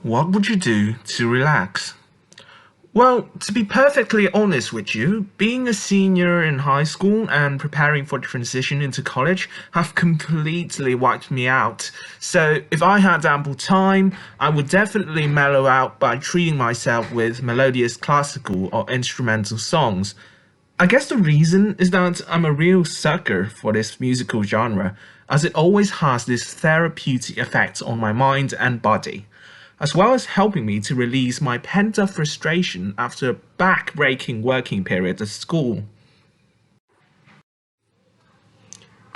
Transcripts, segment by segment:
What would you do to relax? Well, to be perfectly honest with you, being a senior in high school and preparing for the transition into college have completely wiped me out. So, if I had ample time, I would definitely mellow out by treating myself with melodious classical or instrumental songs. I guess the reason is that I'm a real sucker for this musical genre, as it always has this therapeutic effect on my mind and body, as well as helping me to release my pent up frustration after a back-breaking working period at school.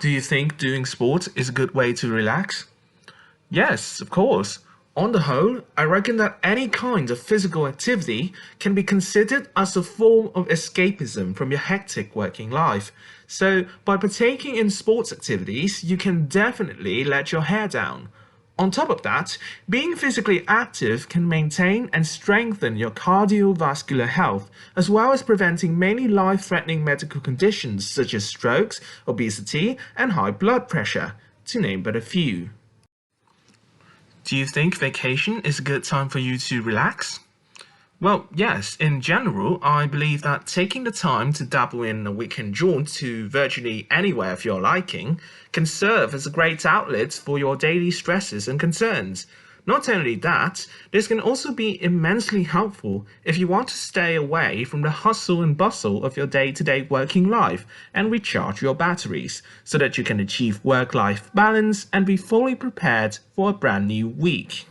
Do you think doing sports is a good way to relax? Yes, of course. On the whole, I reckon that any kind of physical activity can be considered as a form of escapism from your hectic working life. So, by partaking in sports activities, you can definitely let your hair down. On top of that, being physically active can maintain and strengthen your cardiovascular health, as well as preventing many life threatening medical conditions such as strokes, obesity, and high blood pressure, to name but a few. Do you think vacation is a good time for you to relax? Well, yes, in general, I believe that taking the time to dabble in a weekend jaunt to virtually anywhere of your liking can serve as a great outlet for your daily stresses and concerns. Not only that, this can also be immensely helpful if you want to stay away from the hustle and bustle of your day to day working life and recharge your batteries so that you can achieve work life balance and be fully prepared for a brand new week.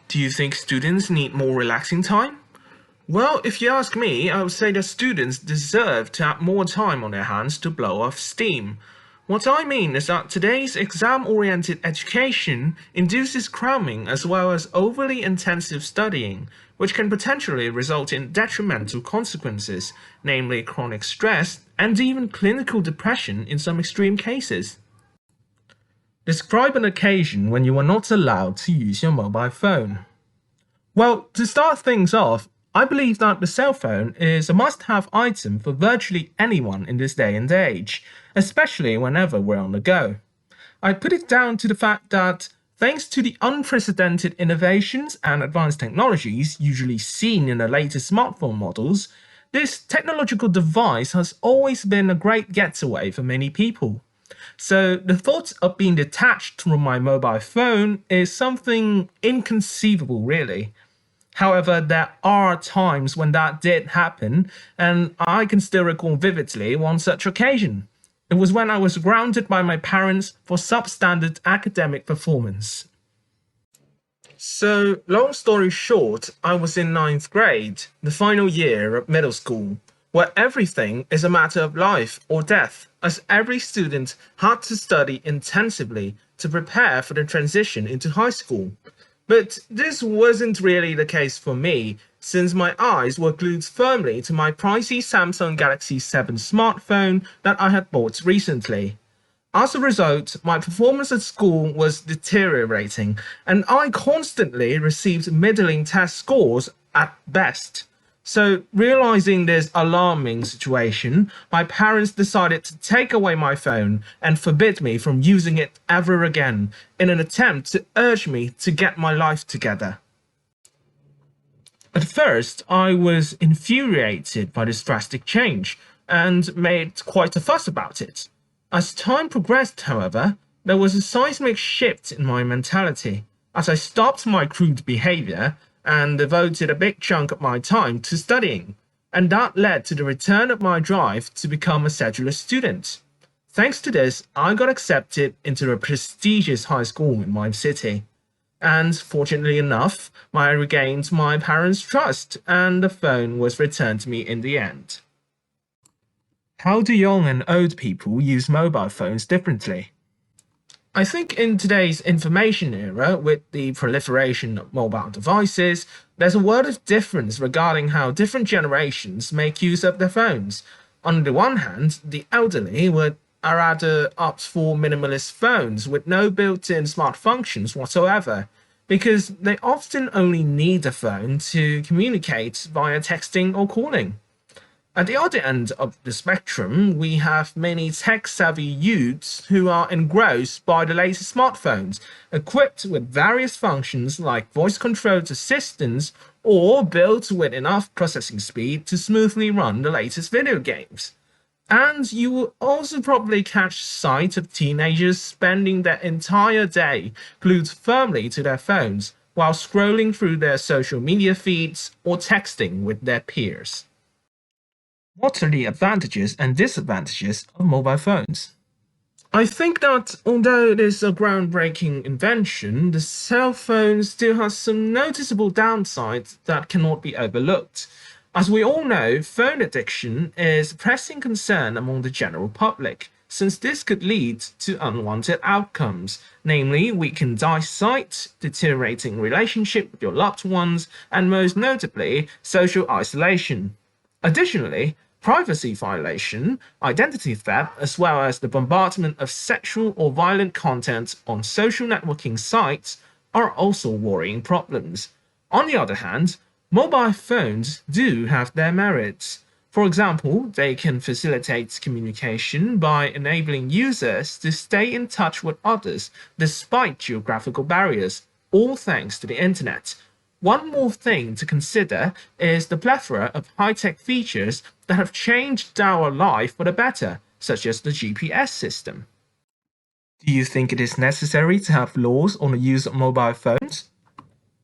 Do you think students need more relaxing time? Well, if you ask me, I would say that students deserve to have more time on their hands to blow off steam. What I mean is that today's exam-oriented education induces cramming as well as overly intensive studying, which can potentially result in detrimental consequences, namely chronic stress and even clinical depression in some extreme cases. Describe an occasion when you were not allowed to use your mobile phone. Well, to start things off, I believe that the cell phone is a must have item for virtually anyone in this day and age, especially whenever we're on the go. I put it down to the fact that, thanks to the unprecedented innovations and advanced technologies usually seen in the latest smartphone models, this technological device has always been a great getaway for many people. So the thought of being detached from my mobile phone is something inconceivable, really. However, there are times when that did happen, and I can still recall vividly one such occasion. It was when I was grounded by my parents for substandard academic performance. So, long story short, I was in ninth grade, the final year of middle school, where everything is a matter of life or death, as every student had to study intensively to prepare for the transition into high school. But this wasn't really the case for me, since my eyes were glued firmly to my pricey Samsung Galaxy 7 smartphone that I had bought recently. As a result, my performance at school was deteriorating, and I constantly received middling test scores at best. So, realizing this alarming situation, my parents decided to take away my phone and forbid me from using it ever again in an attempt to urge me to get my life together. At first, I was infuriated by this drastic change and made quite a fuss about it. As time progressed, however, there was a seismic shift in my mentality as I stopped my crude behavior and devoted a big chunk of my time to studying, and that led to the return of my drive to become a sedulous student. Thanks to this, I got accepted into a prestigious high school in my city. And fortunately enough, I regained my parents' trust, and the phone was returned to me in the end. How do young and old people use mobile phones differently? I think in today's information era, with the proliferation of mobile devices, there's a world of difference regarding how different generations make use of their phones. On the one hand, the elderly would rather opt for minimalist phones with no built-in smart functions whatsoever, because they often only need a phone to communicate via texting or calling. At the other end of the spectrum, we have many tech-savvy youths who are engrossed by the latest smartphones, equipped with various functions like voice-controlled assistants or built with enough processing speed to smoothly run the latest video games. And you will also probably catch sight of teenagers spending their entire day glued firmly to their phones while scrolling through their social media feeds or texting with their peers. What are the advantages and disadvantages of mobile phones? I think that although it is a groundbreaking invention, the cell phone still has some noticeable downsides that cannot be overlooked. As we all know, phone addiction is a pressing concern among the general public, since this could lead to unwanted outcomes, namely weakened eyesight, deteriorating relationship with your loved ones, and most notably, social isolation. Additionally, privacy violation, identity theft, as well as the bombardment of sexual or violent content on social networking sites are also worrying problems. On the other hand, mobile phones do have their merits. For example, they can facilitate communication by enabling users to stay in touch with others despite geographical barriers, all thanks to the internet. One more thing to consider is the plethora of high-tech features that have changed our life for the better, such as the GPS system. Do you think it is necessary to have laws on the use of mobile phones?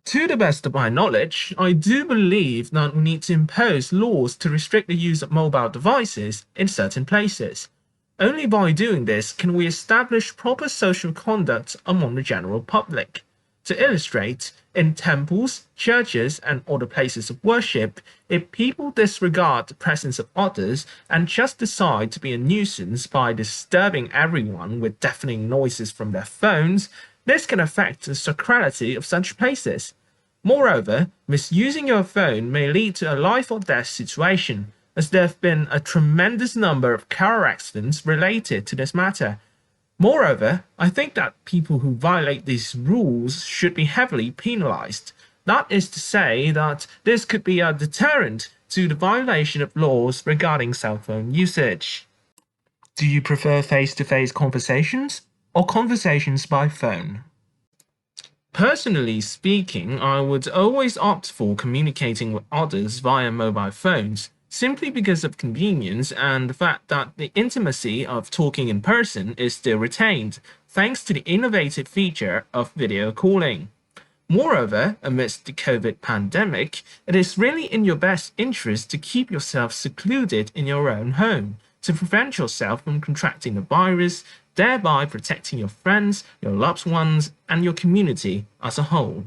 To the best of my knowledge, I do believe that we need to impose laws to restrict the use of mobile devices in certain places. Only by doing this can we establish proper social conduct among the general public. To illustrate, in temples, churches, and other places of worship, if people disregard the presence of others and just decide to be a nuisance by disturbing everyone with deafening noises from their phones, this can affect the sacrality of such places. Moreover, misusing your phone may lead to a life or death situation, as there have been a tremendous number of car accidents related to this matter. Moreover, I think that people who violate these rules should be heavily penalized. That is to say that this could be a deterrent to the violation of laws regarding cell phone usage. Do you prefer face-to-face conversations or conversations by phone? Personally speaking, I would always opt for communicating with others via mobile phones, simply because of convenience and the fact that the intimacy of talking in person is still retained, thanks to the innovative feature of video calling. Moreover, amidst the COVID pandemic, it is really in your best interest to keep yourself secluded in your own home to prevent yourself from contracting the virus, thereby protecting your friends, your loved ones, and your community as a whole.